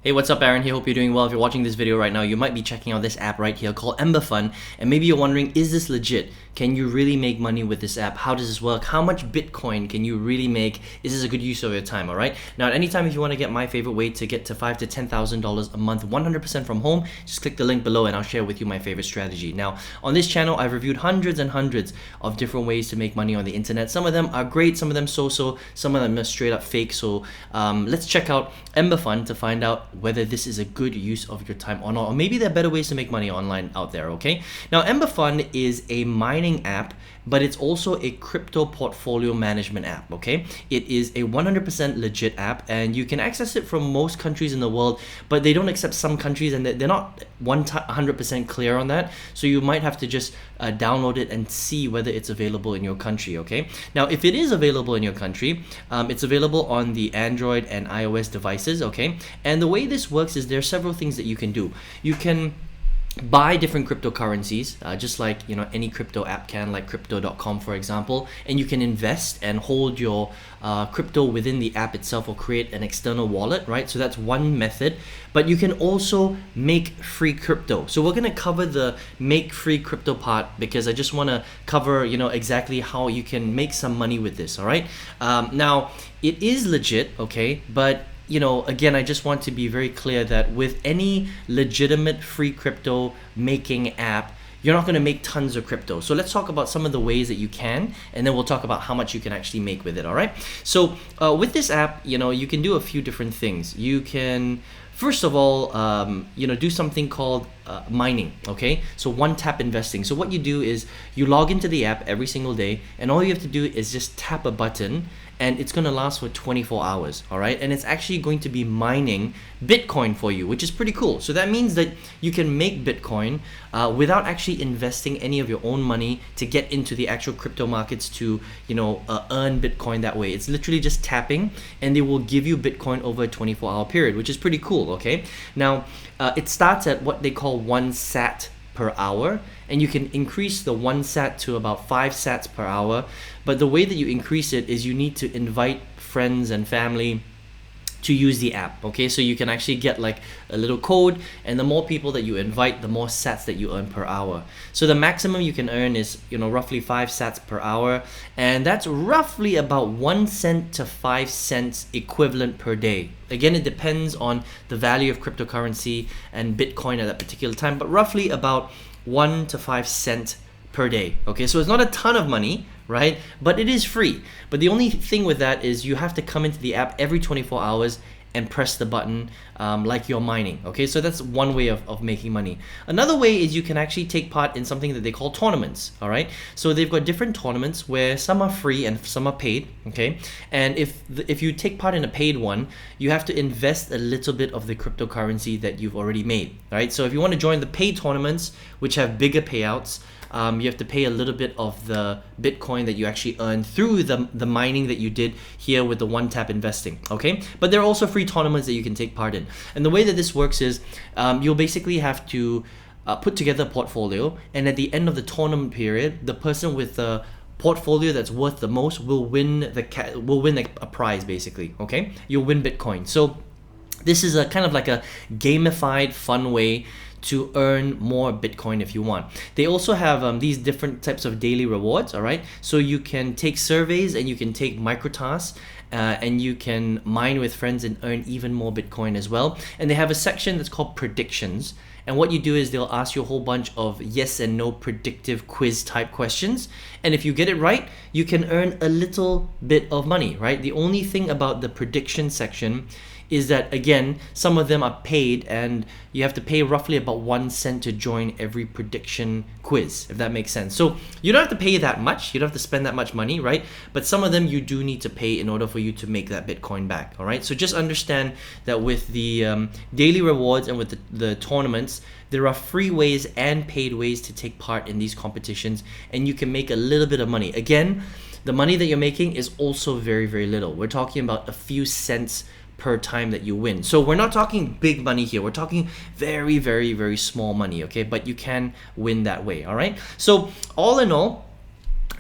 Hey, what's up, Aaron here? Hope you're doing well. If you're watching this video right now, you might be checking out this app right here called Ember, and maybe you're wondering, is this legit? Can you really make money with this app? How does this work? How much Bitcoin can you really make? Is this a good use of your time, all right? Now, at any time, if you want to get my favorite way to get to $5,000 to $10,000 a month, 100% from home, just click the link below and I'll share with you my favorite strategy. Now, on this channel, I've reviewed hundreds and hundreds of different ways to make money on the internet. Some of them are great, some of them so-so, some of them are straight up fake. So let's check out Ember to find out whether this is a good use of your time or not, or maybe there are better ways to make money online out there, okay? Now, Ember is a mining app, but it's also a crypto portfolio management app, okay? It is a 100% legit app, and you can access it from most countries in the world, but they don't accept some countries, and they're not 100% clear on that, so you might have to just download it and see whether it's available in your country, okay? Now, if it is available in your country, it's available on the Android and iOS devices, okay? And the way this works is there are several things that you can do. You can buy different cryptocurrencies, just like any crypto app can, like cryto.com for example, and you can invest and hold your crypto within the app itself or create an external wallet, right? So that's one method, but you can also make free crypto. So we're going to cover the make free crypto part because I just want to cover exactly how you can make some money with this, all right? Now, it is legit, okay, but again, I just want to be very clear that with any legitimate free crypto making app, you're not going to make tons of crypto. So let's talk about some of the ways that you can, and then we'll talk about how much you can actually make with it, all right? So with this app, you can do a few different things. You can, first of all, do something called mining, okay? So one-tap investing. So what you do is you log into the app every single day, and all you have to do is just tap a button, and it's going to last for 24 hours, all right? And it's actually going to be mining Bitcoin for you, which is pretty cool. So that means that you can make Bitcoin without actually investing any of your own money to get into the actual crypto markets to, earn Bitcoin that way. It's literally just tapping, and they will give you Bitcoin over a 24-hour period, which is pretty cool, okay? Now, it starts at what they call 1 sat per hour, and you can increase the 1 sat to about 5 sats per hour. But the way that you increase it is you need to invite friends and family to use the app, okay? So you can actually get like a little code, and the more people that you invite, the more sats that you earn per hour. So the maximum you can earn is roughly 5 sats per hour, and that's roughly about 1 cent to 5 cents equivalent per day. Again, it depends on the value of cryptocurrency and Bitcoin at that particular time, but roughly about 1 to 5 cents per day, okay? So it's not a ton of money, right? But it is free. But the only thing with that is you have to come into the app every 24 hours and press the button like you're mining, okay? So that's one way of making money. Another way is you can actually take part in something that they call tournaments, all right? So they've got different tournaments where some are free and some are paid, okay? And if you take part in a paid one, you have to invest a little bit of the cryptocurrency that you've already made, right? So if you want to join the paid tournaments, which have bigger payouts, you have to pay a little bit of the Bitcoin that you actually earn through the mining that you did here with the one-tap investing, okay? But there are also free tournaments that you can take part in. And the way that this works is you'll basically have to put together a portfolio, and at the end of the tournament period, the person with the portfolio that's worth the most will win a prize, basically, okay? You'll win Bitcoin. So this is a kind of like a gamified, fun way to earn more Bitcoin if you want. They also have these different types of daily rewards, all right? So you can take surveys and you can take micro tasks and you can mine with friends and earn even more Bitcoin as well. And they have a section that's called predictions. And what you do is they'll ask you a whole bunch of yes and no predictive quiz type questions. And if you get it right, you can earn a little bit of money, right? The only thing about the prediction section is that, again, some of them are paid, and you have to pay roughly about 1 cent to join every prediction quiz, if that makes sense. So you don't have to pay that much, you don't have to spend that much money, right? But some of them you do need to pay in order for you to make that Bitcoin back, all right? So just understand that with the daily rewards and with the tournaments, there are free ways and paid ways to take part in these competitions, and you can make a little bit of money. Again, the money that you're making is also very, very little. We're talking about a few cents per time that you win. So we're not talking big money here. We're talking very, very, very small money, okay? But you can win that way, all right? So all in all,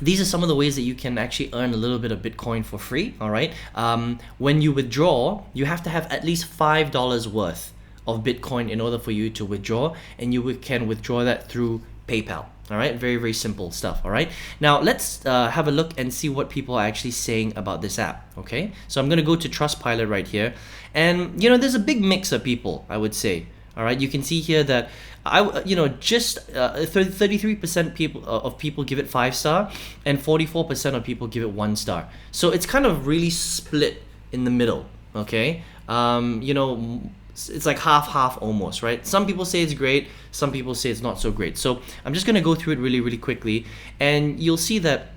these are some of the ways that you can actually earn a little bit of Bitcoin for free, all right? When you withdraw, you have to have at least $5 worth of Bitcoin in order for you to withdraw, and you can withdraw that through PayPal. All right, very, very simple stuff. All right, now let's have a look and see what people are actually saying about this app. Okay, so I'm gonna go to Trustpilot right here, and there's a big mix of people, I would say. All right, you can see here that just 33% of people give it 5-star, and 44% of people give it 1-star. So it's kind of really split in the middle. Okay, it's like half almost, right? Some people say it's great, some people say it's not so great. So I'm just gonna go through it really, really quickly, and you'll see that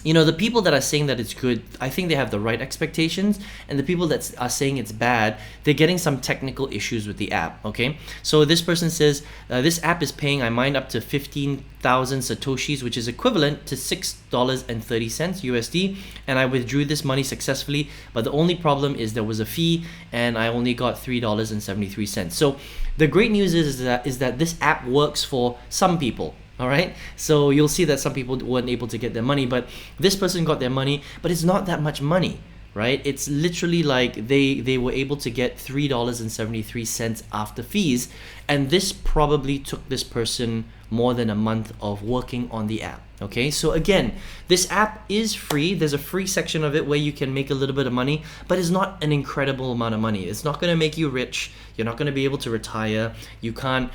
the people that are saying that it's good, I think they have the right expectations, and the people that are saying it's bad, they're getting some technical issues with the app. Okay, so this person says this app is paying, I mined up to 15,000 satoshis, which is equivalent to $6.30 USD, and I withdrew this money successfully, but the only problem is there was a fee, and I only got $3.73. So the great news is that this app works for some people. All right, so you'll see that some people weren't able to get their money, but this person got their money, but it's not that much money, right? It's literally like they were able to get $3.73 after fees, and this probably took this person more than a month of working on the app. Okay, so again, this app is free. There's a free section of it where you can make a little bit of money, but it's not an incredible amount of money. It's not going to make you rich. You're not going to be able to retire. You can't,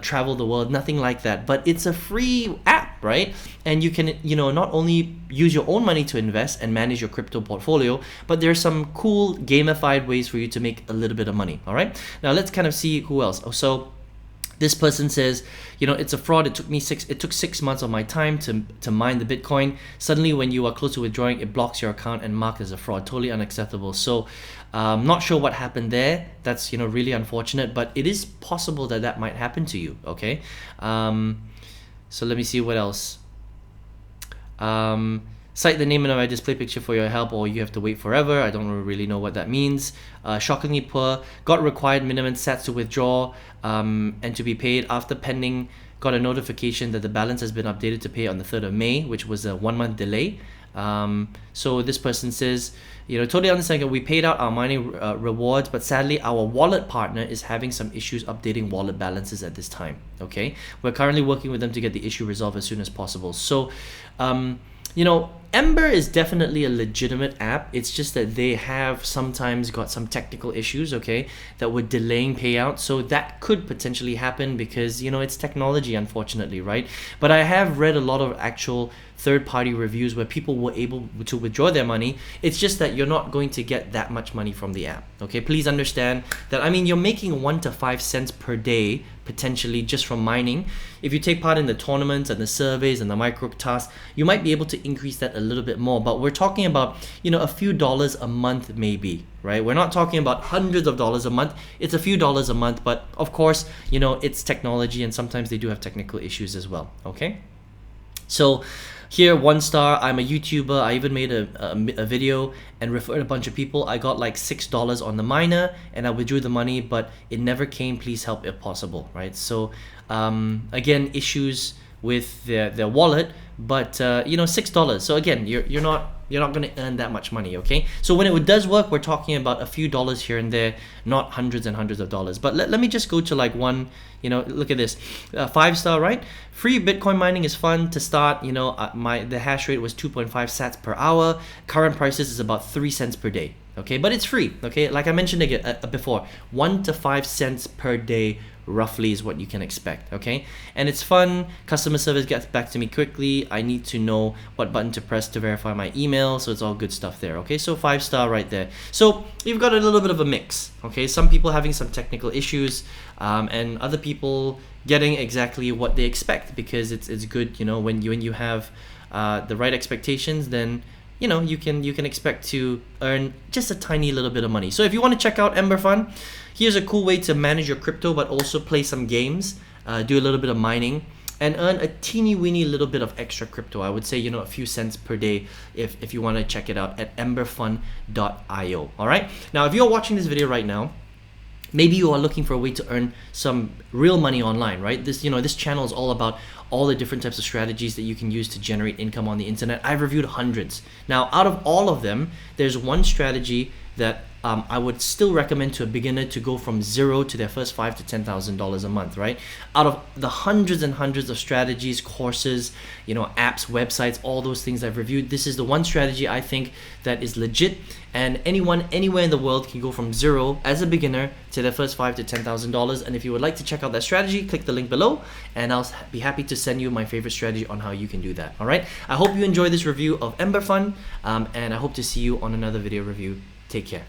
travel the world, nothing like that. But it's a free app, right? And you can, not only use your own money to invest and manage your crypto portfolio, but there's some cool gamified ways for you to make a little bit of money. All right, now let's kind of see who else. So this person says, it's a fraud. It took 6 months of my time to mine the Bitcoin. Suddenly, when you are close to withdrawing, it blocks your account and marked as a fraud. Totally unacceptable. So, not sure what happened there. That's really unfortunate, but it is possible that might happen to you. Okay, so let me see what else. Cite the name and my display picture for your help, or you have to wait forever. I don't really know what that means. Shockingly poor. Got required minimum sats to withdraw and to be paid after pending. Got a notification that the balance has been updated to pay on the 3rd of May, which was a 1-month delay. So this person says, totally understand that we paid out our mining rewards, but sadly our wallet partner is having some issues updating wallet balances at this time. Okay, we're currently working with them to get the issue resolved as soon as possible. So Ember is definitely a legitimate app. It's just that they have sometimes got some technical issues, okay, that were delaying payouts. So that could potentially happen because, it's technology, unfortunately, right? But I have read a lot of actual third-party reviews where people were able to withdraw their money. It's just that you're not going to get that much money from the app, okay? Please understand that, you're making 1 to 5 cents per day potentially just from mining. If you take part in the tournaments and the surveys and the micro tasks, you might be able to increase that a little bit more, but we're talking about a few dollars a month maybe, right? We're not talking about hundreds of dollars a month. It's a few dollars a month, but of course it's technology, and sometimes they do have technical issues as well. Okay, so here, 1-star. I'm a YouTuber. I even made a video and referred a bunch of people. I got like $6 on the miner, and I withdrew the money, but it never came. Please help if possible, right? So again, issues with their wallet, but $6. So again, you're not going to earn that much money. Okay, so when it does work, we're talking about a few dollars here and there, not hundreds and hundreds of dollars. But let me just go to like one. Look at this, 5-star, right? Free Bitcoin mining is fun to start. The hash rate was 2.5 sats per hour. Current prices is about 3 cents per day. Okay, but it's free. Okay, like I mentioned again before, 1 to 5 cents per day roughly is what you can expect. Okay, and it's fun. Customer service gets back to me quickly. I need to know what button to press to verify my email, so it's all good stuff there. Okay, so 5-star right there. So you've got a little bit of a mix. Okay, some people having some technical issues, and other people getting exactly what they expect, because it's good. When you have the right expectations, then you can expect to earn just a tiny little bit of money. So if you want to check out Ember Fun, here's a cool way to manage your crypto, but also play some games, do a little bit of mining, and earn a teeny weeny little bit of extra crypto. I would say a few cents per day if you want to check it out at emberfun.io. All right, now if you're watching this video right now, maybe you are looking for a way to earn some real money online, right? This channel is all about all the different types of strategies that you can use to generate income on the internet. I've reviewed hundreds. Now, out of all of them, there's one strategy that I would still recommend to a beginner to go from zero to their first $5,000 to $10,000 a month, right? Out of the hundreds and hundreds of strategies, courses, apps, websites, all those things I've reviewed, this is the one strategy I think that is legit, and anyone anywhere in the world can go from zero as a beginner to their first $5,000 to $10,000. And if you would like to check out that strategy, click the link below and I'll be happy to send you my favorite strategy on how you can do that. All right, I hope you enjoy this review of Ember Fund, and I hope to see you on another video review. Take care.